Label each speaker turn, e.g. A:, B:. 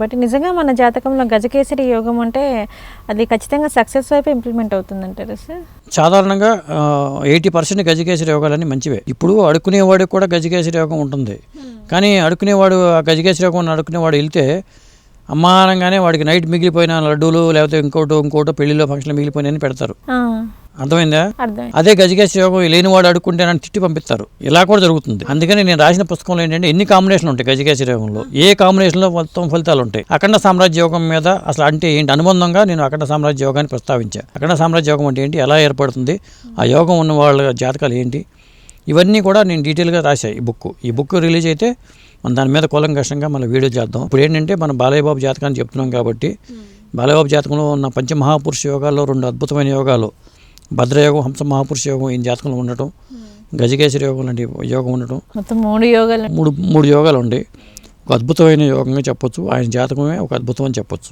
A: But నిజంగా మన జాతకంలో గజకేసరి యోగం అంటే అది ఖచ్చితంగా సక్సెస్ వైపు ఇంప్లిమెంట్ అవుతుందంటారు సార్?
B: సాధారణంగా 80% గజకేసరి యోగాలన్నీ మంచివే. ఇప్పుడు అడుక్కునేవాడికి కూడా గజకేసరి యోగం ఉంటుంది. కానీ అడుక్కునేవాడు ఆ గజకేసరి యోగం అడుక్కునేవాడు వెళ్తే అమ్మానంగానే వాడికి నైట్ మిగిలిపోయిన లడ్డూలు లేకపోతే ఇంకోటో పెళ్లిలో ఫంక్షన్లో మిగిలిపోయినని పెడతారు. అర్థమైందా? అదే గజకేసరి యోగం లేనివాడు అడుక్కుంటే నన్ను తిట్టి పంపిస్తారు. ఇలా కూడా జరుగుతుంది. అందుకని నేను రాసిన పుస్తకంలో ఏంటంటే ఎన్ని కాంబినేషన్లు ఉంటాయి గజకేసరి యోగంలో, ఏ కాంబినేషన్లో మొత్తం ఫలితాలు ఉంటాయి. అఖండ సామ్రాజ్య యోగం మీద అసలు అంటే ఏంటి అనుబంధంగా నేను అఖండ సామ్రాజ్య యోగాన్ని ప్రస్తావించాను. అఖండ సామ్రాజ్య యోగం అంటే ఏంటి, ఎలా ఏర్పడుతుంది, ఆ యోగం ఉన్న వాళ్ళ జాతకాలు ఏంటి, ఇవన్నీ కూడా నేను డీటెయిల్గా రాశాను ఈ బుక్ రిలీజ్ అయితే మనం దాని మీద కూలంకషంగా మన వీడియో చేద్దాం. ఇప్పుడు ఏంటంటే మనం బాలయ్య బాబు జాతకాన్ని చెప్తున్నాం కాబట్టి బాలయ్య బాబు జాతకంలో ఉన్న పంచమహాపురుష యోగాల్లో 2 అద్భుతమైన యోగాలు భద్రయోగం, హంస మహాపురుష యోగం ఈ జాతకంలో ఉండటం, గజకేసరి యోగం లాంటి యోగం ఉండటం,
A: మొత్తం 3 యోగాలు
B: మూడు యోగాలు ఉండే ఒక అద్భుతమైన యోగంగా చెప్పొచ్చు. ఆయన జాతకమే ఒక అద్భుతం అని చెప్పొచ్చు.